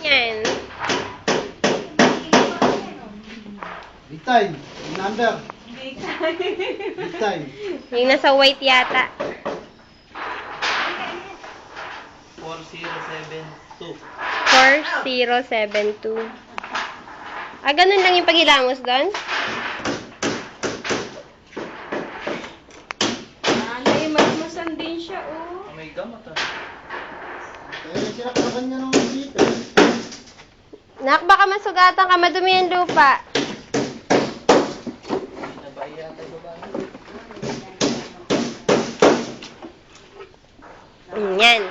Yan. Big time. Number. Big time. Yung nasa white yata. 4072. 4072. Ah, ganun lang yung paghilamos doon? Nanay, magmasan din siya, oh. May gamot ah. Eh, sinakaban niya nung dito. Nak, baka masugatan ka, madumi yung lupa. Nabaya tayo ba? Yan.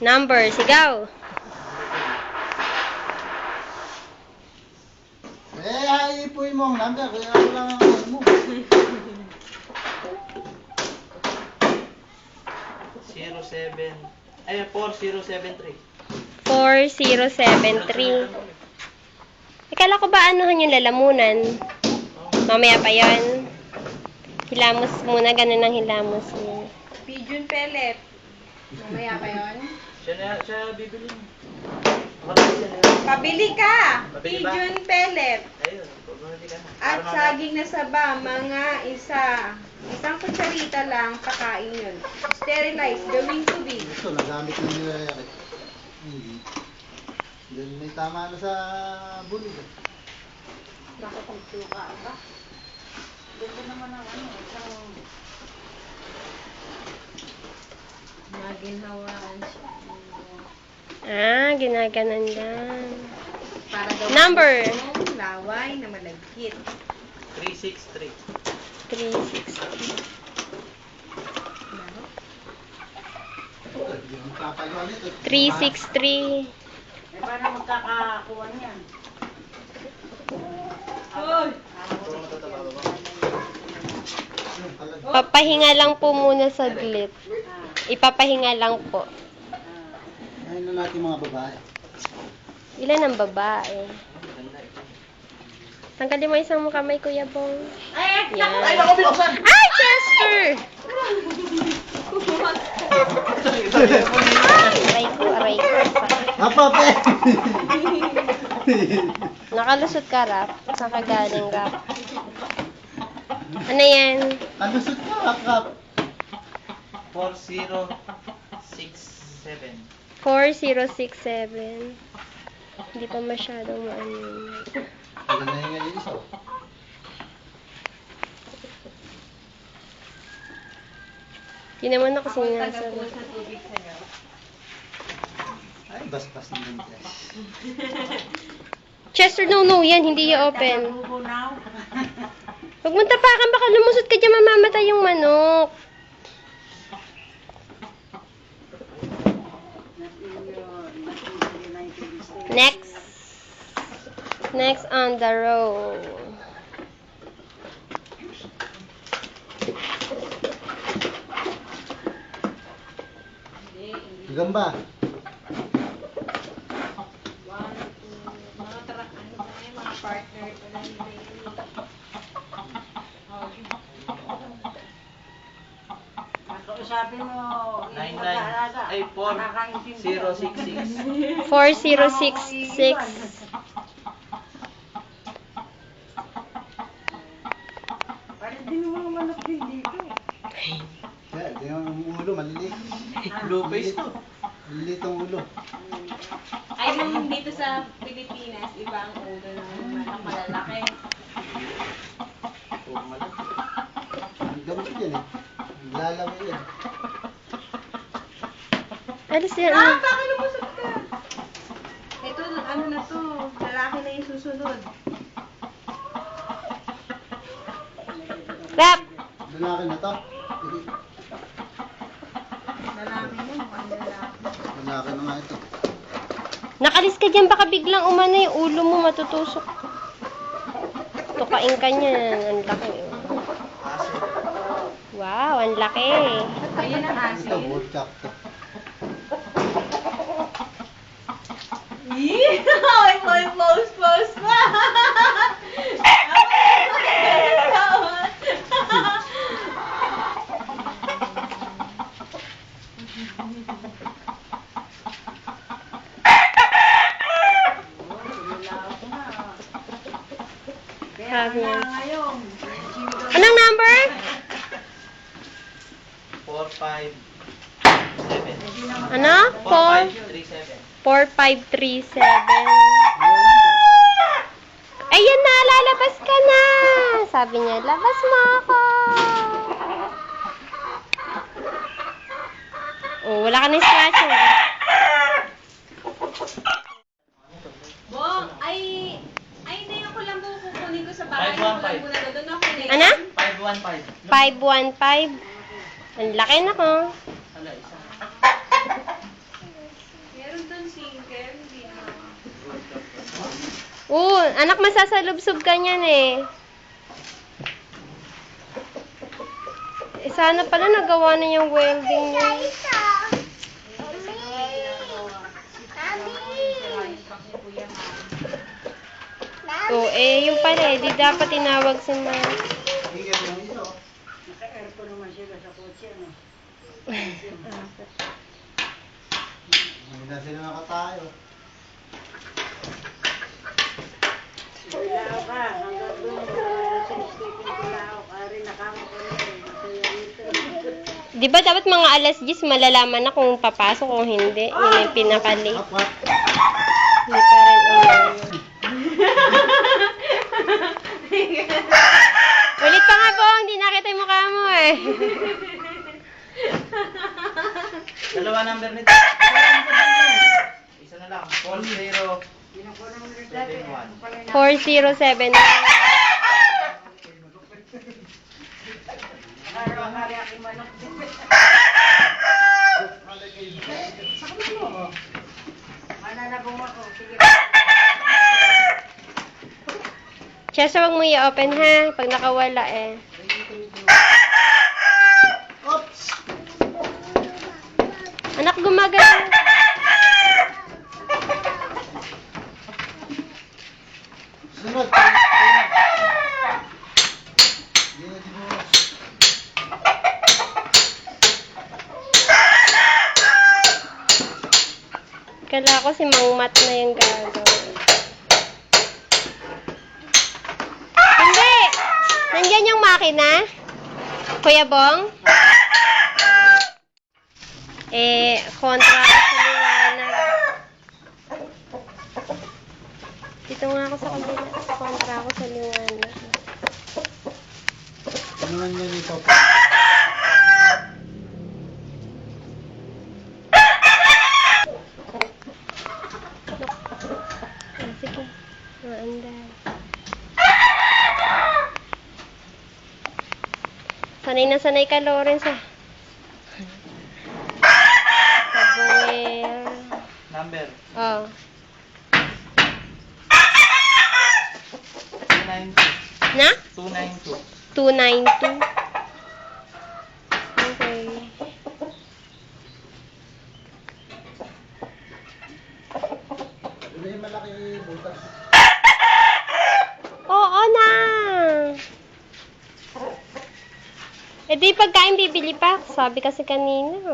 Number, sigaw. Eh, haipoy mo ang number. Kaya ako lang ang ano mo. 4073. 4073. Ikala ko ba anuhan yung lalamunan? Mamaya pa yon. Hilamos muna, ganun ang hilamos niya. Pigeon pellet. Mamaya pa yun. Siya bibili mo. Pabili ka! Pabili ba? Pigeon pellet. Ayun, pabili ka na. At saging na saba, isang kutsarita lang, pakain yun. Sterilize, gawing tubig. Ito, nagamit na nila yan. Hindi. Then may tama na sa bulig. Bakit magtuka ba? Dito naman ang isang maginhawaan siya. Ah, ginaganon lang. Para daw Number. yung laway na malagkit. 363. 360. Yung papagawa nito. 363. Eh, paano magkakakuha niyan? Hoy! Papahinga lang po muna saglit. Ipapahinga lang po. Ayun na natin mga babae. Ilan ang babae? Tanggalin mo isang kamay, Kuya Bong. Ay, Yan. Ay, naku, binuksan! Ay, Chester! Aray ko, aray ko. Apa, pe! Nakalusot ka, Rap. Saan ka galing, Rap? Ano yan? Kalusot ka, kap. 4067. 4067. Hindi pa masyadong maano yun. Tagal na yung ngayon isa. Yun naman ako sinasabi. sa tubig sa'yo. Ay, baspas ng buntes. Chester, no, yan. Hindi i-open. Huwag mong tapakan. Baka lumusot ka dyan, mamamatay yung manok. Next. Next on the row. Gamba. Mga partner ko na Kausapin mo, 99. Ay, 4066. 4066. Parang di mo manok din dito. Kaya, yung ulo, maliliit. Blue face to. Maliliit ang ulo. Ay, nung dito sa Pilipinas, iba ang ulo ng manok malalaki. Ang gamot yan eh. Lalaway yan. Alis yan. Bakit lumusot ka? Ito, ano na to? Lalaki na yung susunod. Rap! Lalaki na to. Lalaki na, mukhang lalaki. Lalaki na nga ito. Nakalis ka dyan. Baka biglang umano yung ulo mo matutusok. Tukain ka niyan. Ang laki. Wow, ang laki. Ayun ang Ito, asin. woodchuck to. Yee! May post pa! taas niya. Anong number? 4537. Ano? 4537. 4537. Ayan na, lalabas ka na. Sabi niya, labas mo ako. Oh, wala ka na scratching. Bong, hindi ako lang po kukunin ko sa bahay. Ako lang muna doon ako kunin. Ano? 515. 515. Ang laki na ko. Ala, isa. Meron doon single, hindi na. Anak, masasalubsob ka niyan eh. Sana pala nagawa na yung welding niya. Yung pala di dapat tinawag si Ma. Hinggan yung isa. Hindi na sila nakatayo. Di ba dapat mga alas 10 malalaman na kung papasok o hindi? Yun yung pinaka-late. Apat. Hindi pa rin umayon. Ulit pa nga, Bong. Hindi nakita yung mukha mo eh. Dalawa number nito. Isa na lang. 4071. 4071. Chesa, wag mo i-open ha. Pag nakawala eh. Oops! Anak, gumagano. Sunod. Hindi na di mo. Kala ko si Mang Mat na yung gagawin. Hindi! Nandyan yung makina? Kuya Bong? Kontra ako sa liwanag. Dito nga ako sa kabila. Kontra ako sa liwanag. Ano man yan ito? Sige. Maanday. Sanay na sanay ka, Lawrence ah. Sabuel. Number. Oh. 292. Na? 292. 292. Okay. Ano yung malaki butas? Oo na. Eh di pagkain bibili pa. Sabi kasi kanina,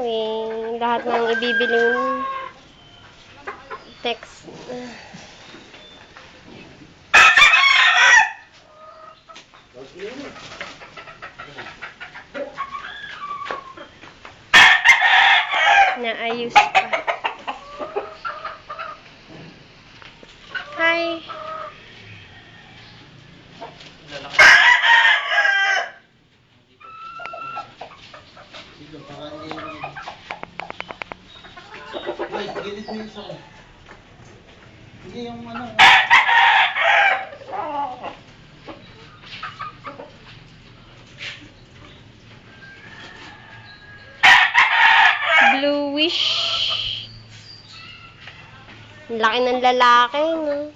lahat ng ibibili mo. Text. Naayos pa. Hi. Lalaki. Sige, baka hindi yung... Wait, gilid mo yung isa ko. Hindi yung ano. Bluish. Laki ng lalaki, no?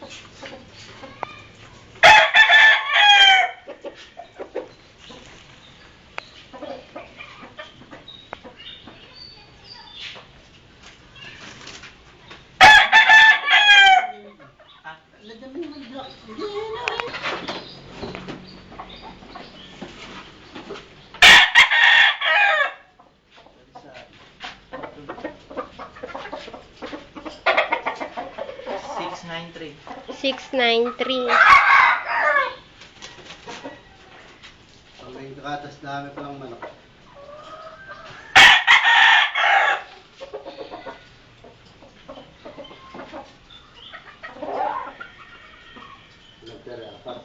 Lagyan mo yung block. Hindi, yun na rin. Sa 693. 693. Nagkatas dami palang manok. Nagtara apat.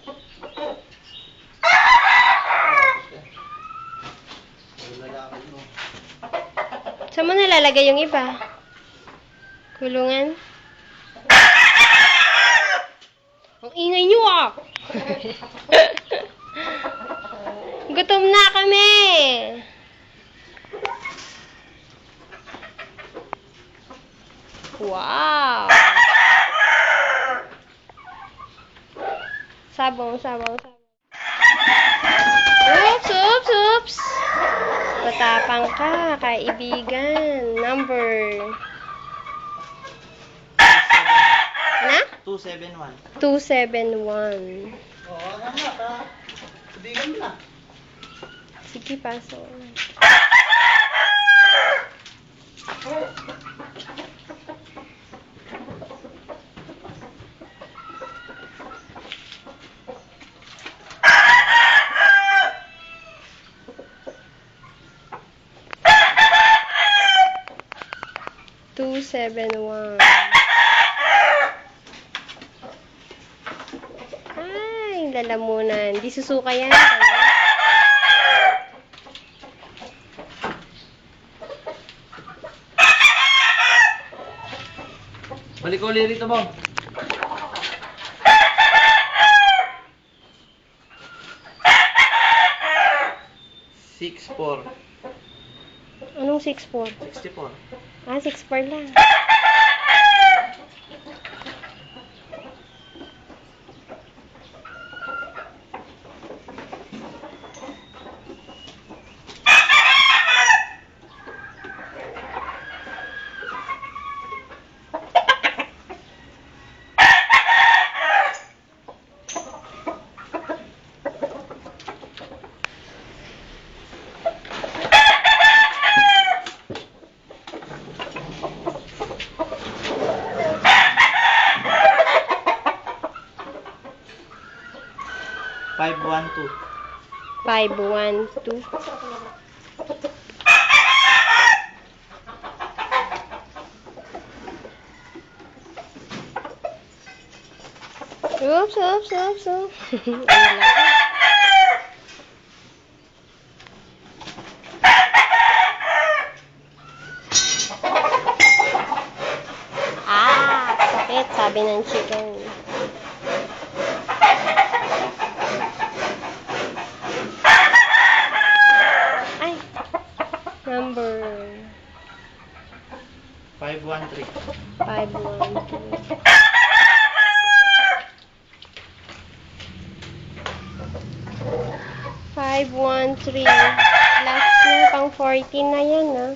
Ano lalaki mo? Saan mo nalalagay yung iba? Kulungan? Ang ingay nyo ah! Gutom na kami! Wow! Sabong, sabong, sabong. Oops, oops, oops! Matapang ka, kaibigan. Number. Ano? 271. 271. Oo, ano na, ta? Sabihin mo na. Sige, paso. Two, 7, 1. Ay, lalamunan. Di susuka yan. Balik ko ulit rito, Bong. 6'4". Anong 6'4"? 64. Ah, 6'4" lang. Five, 1, 2. 5, 1, 2. Oops, oops, oops, oops. Ang laki. Ah, sakit, sabi ng chicken. Ay, number 5, 1, 3. 5, 1, 2. 5, 1, 3. Last na, pang 14 na yan, ah.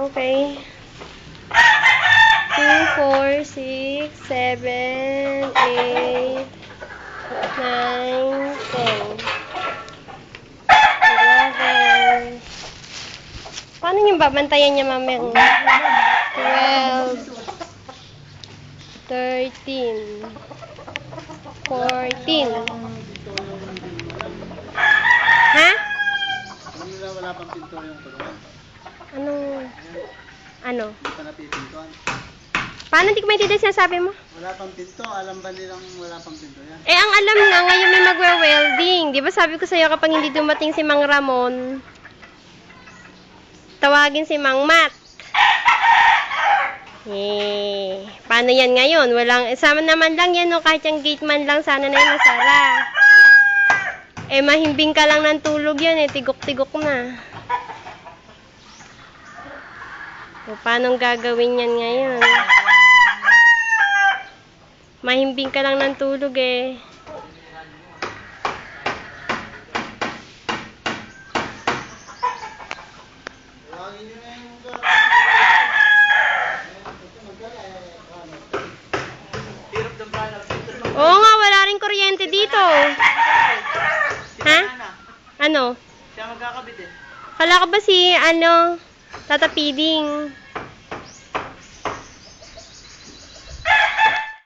Okay. 2, 4, 6, 7, 8, 9, 10. 11. Paano yung babantayan niya mamaya? 12, 13, 14. Ha? Ano nila wala pang pinto yung kulungan? Anong, ano? Hindi pa napipintuan. Paano hindi ko maintindihan sinasabi mo? Wala pang pinto, alam ba nilang wala pang pinto yan? Eh, ang alam nga, ngayon may magwe-welding. Di ba sabi ko sa'yo kapag hindi dumating si Mang Ramon, tawagin si Mang Mat. Eh, paano yan ngayon? Walang, sama naman lang yan, no? Kahit yung gate man lang, sana na yung masara. Eh, mahimbing ka lang ng tulog yan, eh. Tigok-tigok na. O, paano gagawin yan ngayon? Mahimbing ka lang ng tulog, eh. Tawagin nyo na yung Hirap ng bala. Oo nga, wala rin kuryente dito. Ha? Ano? Siya magkakabit eh. Kala ko ba si, Tata Piding?